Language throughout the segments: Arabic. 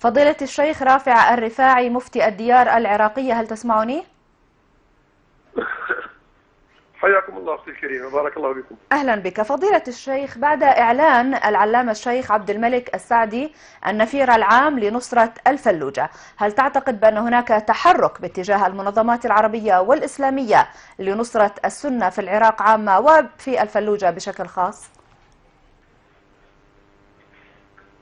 فضيلة الشيخ رافع الرفاعي مفتي الديار العراقية، هل تسمعني؟ حياكم الله أختي الكريمة، بارك الله بكم. أهلا بك فضيلة الشيخ. بعد إعلان العلامة الشيخ عبد الملك السعدي النفير العام لنصرة الفلوجة، هل تعتقد بأن هناك تحرك باتجاه المنظمات العربية والإسلامية لنصرة السنة في العراق عامة وفي الفلوجة بشكل خاص؟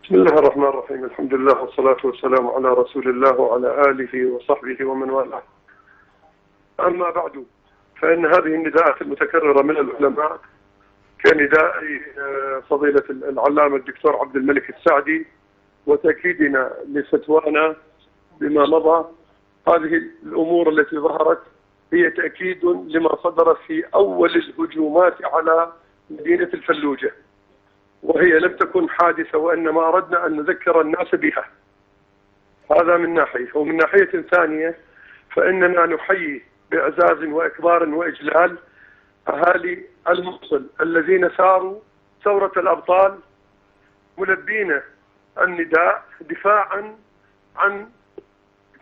بسم الله الرحمن الرحيم، الحمد لله والصلاة والسلام على رسول الله وعلى آله وصحبه ومن والاه. أما بعد، فإن هذه النداءات المتكررة من العلماء كنداء فضيلة العلامة الدكتور عبد الملك السعدي وتأكيدنا لفتوانا بما مضى، هذه الأمور التي ظهرت هي تأكيد لما صدر في أول الهجومات على مدينة الفلوجة، وهي لم تكن حادثة، وإنما أردنا أن نذكر الناس بها. هذا من ناحية، ومن ناحية ثانية فإننا نحيي بإعزاز وإكبار وإجلال أهالي الموصل الذين ساروا ثورة الأبطال ملبين النداء دفاعا عن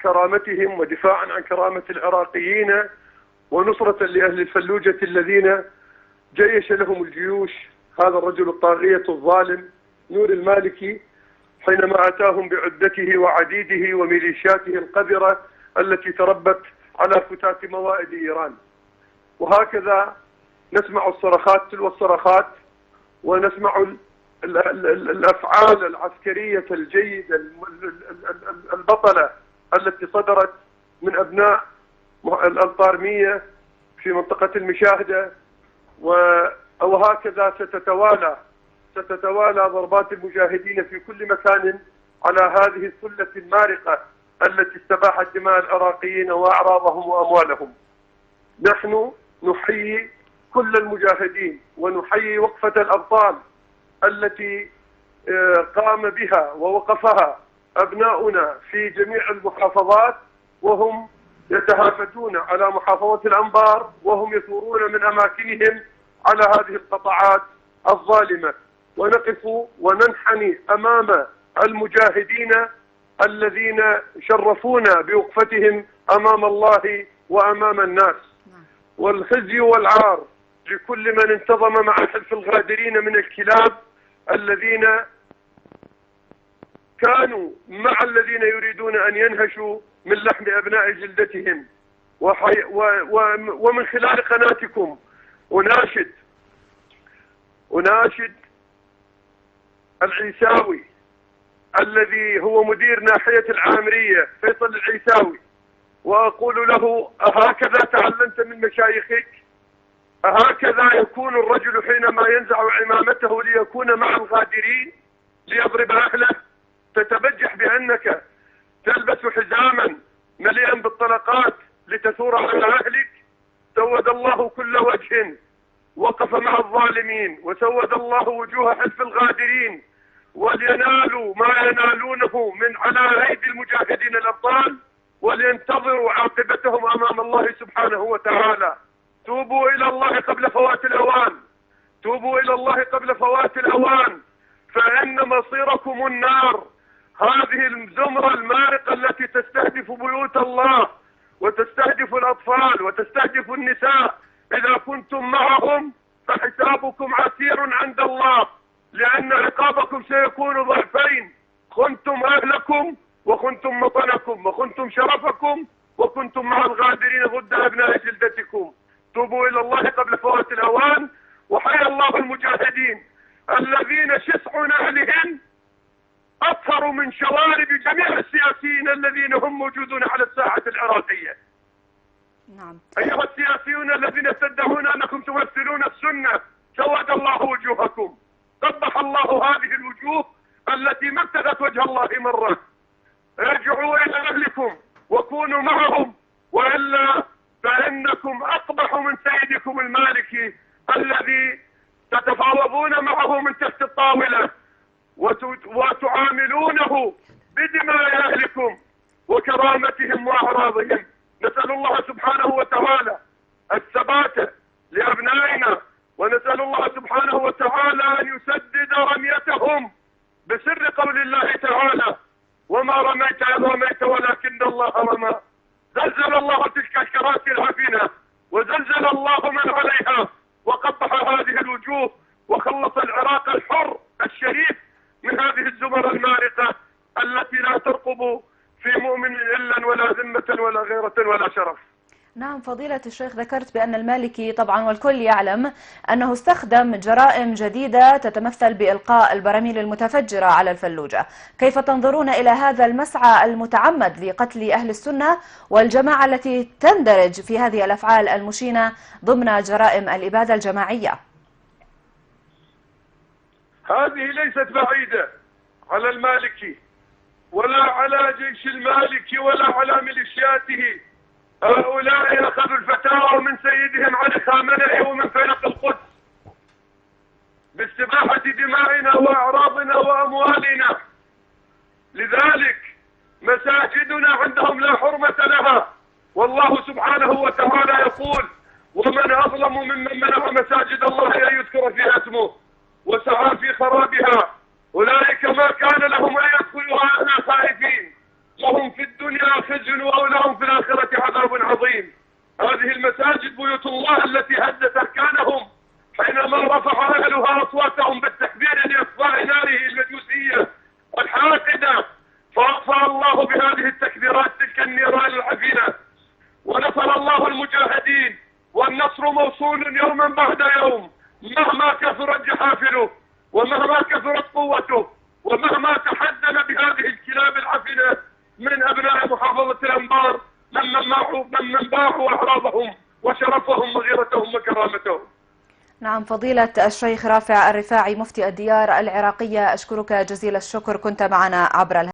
كرامتهم ودفاعا عن كرامة العراقيين ونصرة لأهل الفلوجة الذين جيش لهم الجيوش هذا الرجل الطاغية الظالم نور المالكي حينما أتاهم بعدته وعديده وميليشياته القذرة التي تربت على فتات موائد إيران. وهكذا نسمع الصرخات تلو الصرخات، ونسمع الأفعال العسكرية الجيدة البطلة التي صدرت من أبناء الطارمية في منطقة المشاهدة، وهكذا ستتوالى ضربات المجاهدين في كل مكان على هذه الثلة المارقة التي استباحت دماء العراقيين وأعراضهم وأموالهم. نحن نحيي كل المجاهدين ونحيي وقفة الأبطال التي قام بها ووقفها أبناؤنا في جميع المحافظات، وهم يتهافتون على محافظة الأنبار وهم يثورون من أماكنهم على هذه القطاعات الظالمة، ونقف وننحني أمام المجاهدين الذين شرفونا بوقفتهم أمام الله وأمام الناس. والخزي والعار لكل من انتظم مع حلف الغادرين من الكلاب الذين كانوا مع الذين يريدون أن ينهشوا من لحم أبناء جلدتهم. ومن خلال قناتكم أناشد العيساوي الذي هو مدير ناحية العامرية فيصل العيساوي، وأقول له: أهكذا تعلمت من مشايخك؟ أهكذا يكون الرجل حينما ينزع عمامته ليكون مع الغادرين ليضرب أهله؟ تتبجح بأنك تلبس حزاما مليئا بالطلقات لتثور على أهلك؟ سود الله كل وجه وقف مع الظالمين، وسود الله وجوه حلف الغادرين، ولينالوا ما ينالونه من على أيدي المجاهدين الأبطال، ولينتظروا عاقبتهم أمام الله سبحانه وتعالى. توبوا إلى الله قبل فوات الأوان، توبوا إلى الله قبل فوات الأوان، فإن مصيركم النار. هذه الزمرة المارقة التي تستهدف بيوت الله وتستهدف الأطفال وتستهدف النساء، إذا كنتم معهم فحسابكم عسير عند الله، لأن عقابكم سيكون ضعفين: خنتم أهلكم وخنتم وطنكم وخنتم شرفكم وكنتم مع الغادرين ضد أبناء جلدتكم. توبوا إلى الله قبل فوات الأوان، وحيا الله المجاهدين الذين شسع نهلهم أطهر من شوارب جميع السياسيين الذين هم موجودون على الساحة العراقية. نعم. أيها السياسيون الذين تدعون أنكم تمثلون السنة، سود الله وجوهكم، قبح الله هذه الوجوه التي ما ابتغت وجه الله مرة. ارجعوا إلى أهلكم وكونوا معهم، وإلا فإنكم أقبح من سيدكم المالكي الذي تتفاوضون معه من تحت الطاولة وتعاملونه بدماء أهلكم وكرامتهم وأعراضهم. نسأل الله سبحانه وتعالى الثبات لأبنائنا، ونسأل الله سبحانه وتعالى أن يسدد رميتهم بسر قول الله تعالى: وما رميت إذ رميت ولكن الله رمى. زلزل الله تلك الكراسي العفنة، وزلزل الله من عليها، وقبح هذه الوجوه، وخلص العراق الحر الشريف من هذه الزمر المارقة التي لا ترقب في مؤمن إلا ولا ذمة ولا غيرة ولا شرف. نعم فضيلة الشيخ، ذكرت بأن المالكي طبعا والكل يعلم أنه استخدم جرائم جديدة تتمثل بإلقاء البراميل المتفجرة على الفلوجة. كيف تنظرون إلى هذا المسعى المتعمد لقتل أهل السنة والجماعة التي تندرج في هذه الأفعال المشينة ضمن جرائم الإبادة الجماعية؟ هذه ليست بعيدة على المالكي ولا على جيش المالكي ولا على ميليشياته. هؤلاء أخذوا الفتاوى من سيدهم علي خامنئي ومن فيلق القدس باستباحة دمائنا وأعراضنا وأموالنا. لذلك مساجدنا عندهم لا حرمة لها، والله سبحانه وتعالى يقول: ومن أظلم ممن منع مساجد الله أن يذكر فيها اسمه وسعى في خرابها. أولئك ما كان لهم أن يدخلوها إلا خائفين، لهم في الدنيا خزي ولهم في الآخرة عذاب عظيم. هذه المساجد بيوت الله التي هدت أركانهم حينما رفع أهلها أصواتهم بالتكبير لإطفاء ناره المجوسية الحاقدة، فأطفأ الله بهذه التكبيرات تلك النيران العفنة، ونصر الله المجاهدين، والنصر موصول يوما بعد يوم مهما كثرت جحافله ومهما كثرت قوته ومهما تحدث بهذه الكلاب العفنة من أبناء محافظة الأنبار ممن باعوا أعراضهم وشرفهم وغيرتهم وكرامتهم. نعم فضيلة الشيخ رافع الرفاعي مفتي الديار العراقية، أشكرك جزيل الشكر، كنت معنا عبر